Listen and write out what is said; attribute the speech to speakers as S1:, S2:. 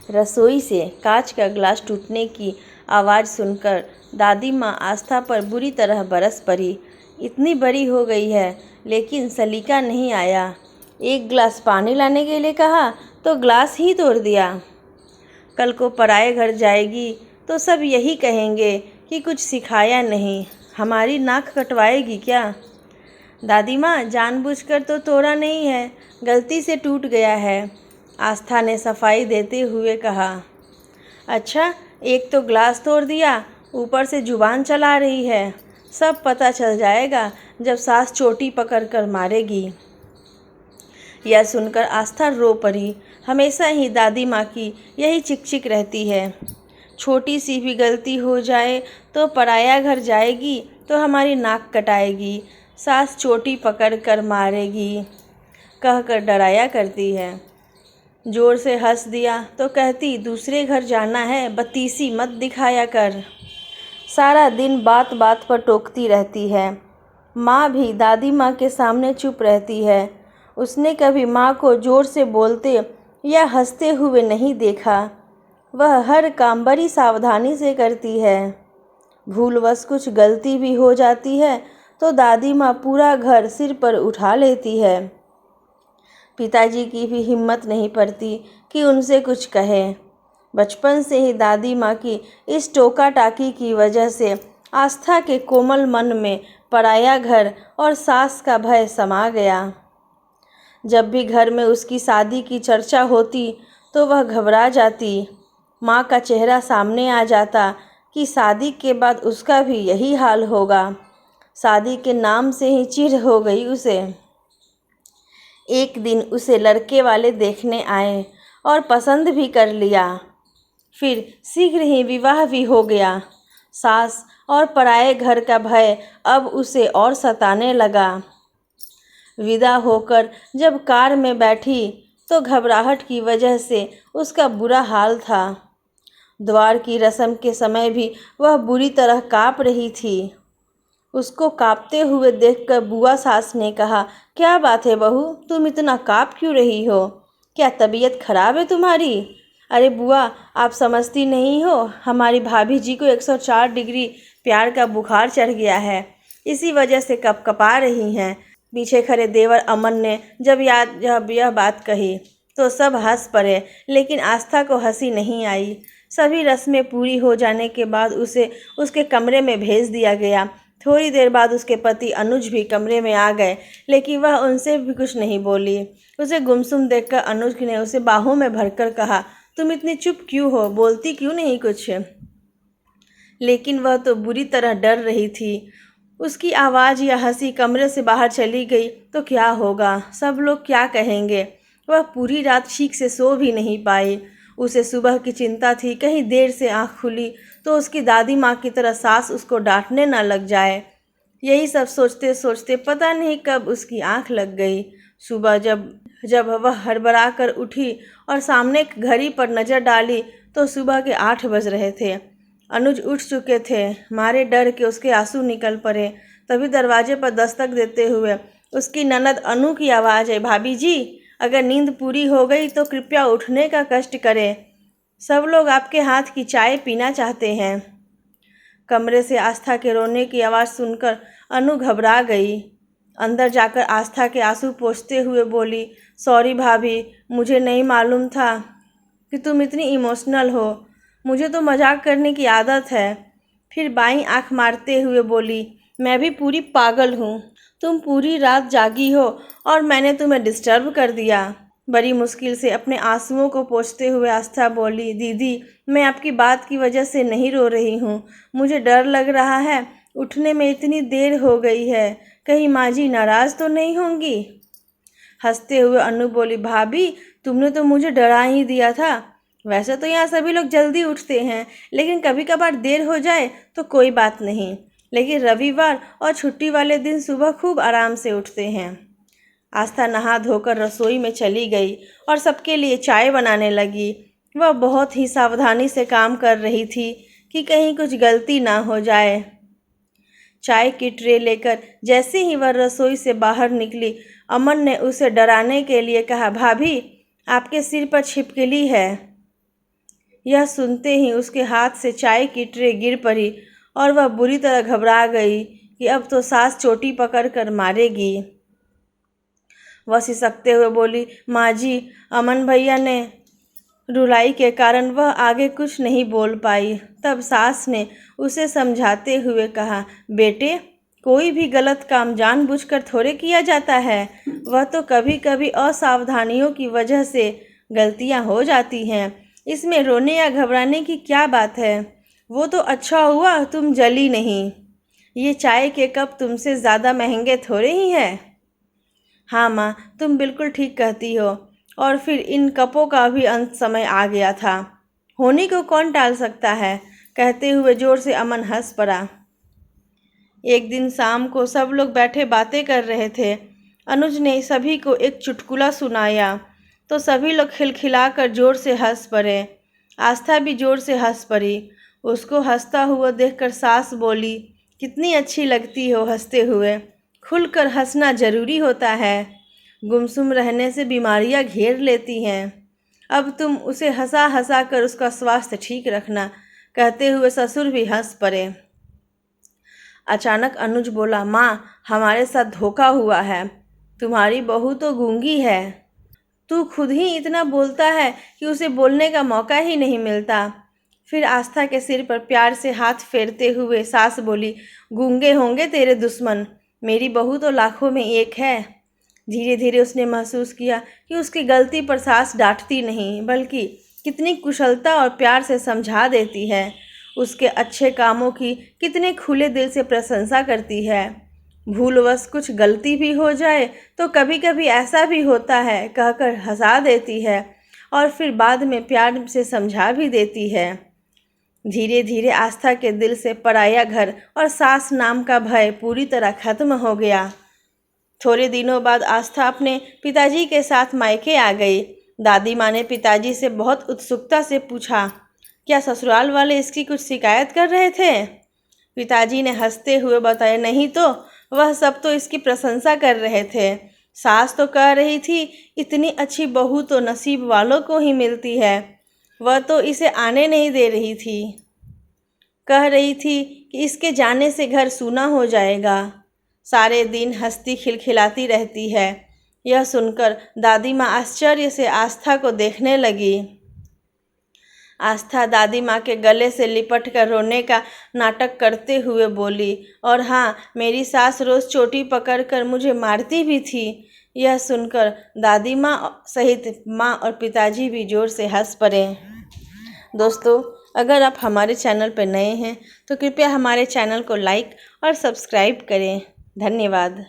S1: रसोई से कांच का ग्लास टूटने की आवाज़ सुनकर दादी माँ आस्था पर बुरी तरह बरस पड़ी। इतनी बड़ी हो गई है लेकिन सलीका नहीं आया। एक गिलास पानी लाने के लिए कहा तो ग्लास ही तोड़ दिया। कल को पराए घर जाएगी तो सब यही कहेंगे कि कुछ सिखाया नहीं। हमारी नाक कटवाएगी क्या? दादी माँ, जानबूझकर तो तोड़ा नहीं है, गलती से टूट गया है, आस्था ने सफाई देते हुए कहा। अच्छा, एक तो ग्लास तोड़ दिया, ऊपर से जुबान चला रही है। सब पता चल जाएगा जब सास चोटी पकड़ कर मारेगी। यह सुनकर आस्था रो पड़ी। हमेशा ही दादी माँ की यही चिक रहती है। छोटी सी भी गलती हो जाए तो पराया घर जाएगी तो हमारी नाक कटाएगी, सास चोटी पकड़ कर मारेगी कहकर डराया करती है। जोर से हंस दिया तो कहती, दूसरे घर जाना है, बत्तीसी मत दिखाया कर। सारा दिन बात बात पर टोकती रहती है। माँ भी दादी माँ के सामने चुप रहती है। उसने कभी माँ को जोर से बोलते या हंसते हुए नहीं देखा। वह हर काम बड़ी सावधानी से करती है। भूलवश कुछ गलती भी हो जाती है तो दादी माँ पूरा घर सिर पर उठा लेती है। पिताजी की भी हिम्मत नहीं पड़ती कि उनसे कुछ कहे। बचपन से ही दादी माँ की इस टोका टाकी की वजह से आस्था के कोमल मन में पराया घर और सास का भय समा गया। जब भी घर में उसकी शादी की चर्चा होती तो वह घबरा जाती। माँ का चेहरा सामने आ जाता कि शादी के बाद उसका भी यही हाल होगा। शादी के नाम से ही चिढ़ हो गई उसे। एक दिन उसे लड़के वाले देखने आए और पसंद भी कर लिया। फिर शीघ्र ही विवाह भी हो गया। सास और पराये घर का भय अब उसे और सताने लगा। विदा होकर जब कार में बैठी तो घबराहट की वजह से उसका बुरा हाल था। द्वार की रस्म के समय भी वह बुरी तरह काँप रही थी। उसको काँपते हुए देखकर बुआ सास ने कहा, क्या बात है बहू, तुम इतना काँप क्यों रही हो? क्या तबीयत खराब है तुम्हारी? अरे बुआ, आप समझती नहीं हो, हमारी भाभी जी को 104 डिग्री प्यार का बुखार चढ़ गया है, इसी वजह से कपकपा रही हैं। पीछे खड़े देवर अमन ने जब यह बात कही तो सब हंस पड़े, लेकिन आस्था को हंसी नहीं आई। सभी रस्में पूरी हो जाने के बाद उसे उसके कमरे में भेज दिया गया। थोड़ी देर बाद उसके पति अनुज भी कमरे में आ गए, लेकिन वह उनसे भी कुछ नहीं बोली। उसे गुमसुम देखकर अनुज ने उसे बाहों में भरकर कहा, तुम इतनी चुप क्यों हो, बोलती क्यों नहीं कुछ? लेकिन वह तो बुरी तरह डर रही थी। उसकी आवाज़ या हंसी कमरे से बाहर चली गई तो क्या होगा, सब लोग क्या कहेंगे? वह पूरी रात ठीक से सो भी नहीं पाई। उसे सुबह की चिंता थी, कहीं देर से आँख खुली तो उसकी दादी माँ की तरह सास उसको डांटने न लग जाए। यही सब सोचते सोचते पता नहीं कब उसकी आँख लग गई। सुबह जब वह हड़बड़ा कर उठी और सामने घड़ी पर नज़र डाली तो सुबह के 8 बज रहे थे। अनुज उठ चुके थे। मारे डर के उसके आंसू निकल पड़े। तभी दरवाजे पर दस्तक देते हुए उसकी ननद अनु की आवाज़ है, भाभी जी, अगर नींद पूरी हो गई तो कृपया उठने का कष्ट करें, सब लोग आपके हाथ की चाय पीना चाहते हैं। कमरे से आस्था के रोने की आवाज़ सुनकर अनु घबरा गई। अंदर जाकर आस्था के आंसू पोंछते हुए बोली, सॉरी भाभी, मुझे नहीं मालूम था कि तुम इतनी इमोशनल हो, मुझे तो मजाक करने की आदत है। फिर बाईं आंख मारते हुए बोली, मैं भी पूरी पागल हूँ, तुम पूरी रात जागी हो और मैंने तुम्हें डिस्टर्ब कर दिया। बड़ी मुश्किल से अपने आंसुओं को पोंछते हुए आस्था बोली, दीदी, मैं आपकी बात की वजह से नहीं रो रही हूँ, मुझे डर लग रहा है, उठने में इतनी देर हो गई है, कहीं माँ जी नाराज़ तो नहीं होंगी? हंसते हुए अनु बोली, भाभी, तुमने तो मुझे डरा ही दिया था। वैसे तो यहाँ सभी लोग जल्दी उठते हैं, लेकिन कभी कभार देर हो जाए तो कोई बात नहीं, लेकिन रविवार और छुट्टी वाले दिन सुबह खूब आराम से उठते हैं। आस्था नहा धोकर रसोई में चली गई और सबके लिए चाय बनाने लगी। वह बहुत ही सावधानी से काम कर रही थी कि कहीं कुछ गलती ना हो जाए। चाय की ट्रे लेकर जैसे ही वह रसोई से बाहर निकली, अमन ने उसे डराने के लिए कहा, भाभी, आपके सिर पर छिपकली है। यह सुनते ही उसके हाथ से चाय की ट्रे गिर पड़ी और वह बुरी तरह घबरा गई कि अब तो सास चोटी पकड़कर मारेगी। वह सिसकते हुए बोली, माँ जी, अमन भैया ने। रुलाई के कारण वह आगे कुछ नहीं बोल पाई। तब सास ने उसे समझाते हुए कहा, बेटे, कोई भी गलत काम जानबूझकर थोड़े किया जाता है। वह तो कभी कभी असावधानियों की वजह से गलतियां हो जाती हैं। इसमें रोने या घबराने की क्या बात है। वो तो अच्छा हुआ तुम जली नहीं। ये चाय के कप तुमसे ज़्यादा महंगे थोड़े ही हैं। हाँ माँ, तुम बिल्कुल ठीक कहती हो। और फिर इन कपों का भी अंत समय आ गया था। होने को कौन टाल सकता है। कहते हुए जोर से अमन हंस पड़ा। एक दिन शाम को सब लोग बैठे बातें कर रहे थे। अनुज ने सभी को एक चुटकुला सुनाया तो सभी लोग खिलखिलाकर जोर से हंस पड़े। आस्था भी जोर से हंस पड़ी। उसको हंसता हुआ देखकर सास बोली, कितनी अच्छी लगती हो हंसते हुए। खुलकर हंसना जरूरी होता है। गुमसुम रहने से बीमारियां घेर लेती हैं। अब तुम उसे हंसा हंसा कर उसका स्वास्थ्य ठीक रखना। कहते हुए ससुर भी हंस पड़े। अचानक अनुज बोला, माँ, हमारे साथ धोखा हुआ है। तुम्हारी बहू तो गूंगी है। तू खुद ही इतना बोलता है कि उसे बोलने का मौका ही नहीं मिलता। फिर आस्था के सिर पर प्यार से हाथ फेरते हुए सास बोली, गूंगे होंगे तेरे दुश्मन, मेरी बहू तो लाखों में एक है। धीरे धीरे उसने महसूस किया कि उसकी गलती पर सास डांटती नहीं बल्कि कितनी कुशलता और प्यार से समझा देती है। उसके अच्छे कामों की कितने खुले दिल से प्रशंसा करती है। भूलवश कुछ गलती भी हो जाए तो कभी कभी ऐसा भी होता है कहकर हंसा देती है और फिर बाद में प्यार से समझा भी देती है। धीरे धीरे आस्था के दिल से पराया घर और सास नाम का भय पूरी तरह खत्म हो गया। थोड़े दिनों बाद आस्था अपने पिताजी के साथ मायके आ गई। दादी माँ ने पिताजी से बहुत उत्सुकता से पूछा, क्या ससुराल वाले इसकी कुछ शिकायत कर रहे थे। पिताजी ने हंसते हुए बताया, नहीं तो, वह सब तो इसकी प्रशंसा कर रहे थे। सास तो कह रही थी, इतनी अच्छी बहू तो नसीब वालों को ही मिलती है। वह तो इसे आने नहीं दे रही थी। कह रही थी कि इसके जाने से घर सूना हो जाएगा। सारे दिन हंसती खिलखिलाती रहती है। यह सुनकर दादी माँ आश्चर्य से आस्था को देखने लगी। आस्था दादी माँ के गले से लिपट कर रोने का नाटक करते हुए बोली, और हाँ, मेरी सास रोज़ चोटी पकड़कर मुझे मारती भी थी। यह सुनकर दादी माँ सहित माँ और पिताजी भी जोर से हंस पड़े। दोस्तों, अगर आप हमारे चैनल पर नए हैं तो कृपया हमारे चैनल को लाइक और सब्सक्राइब करें। धन्यवाद।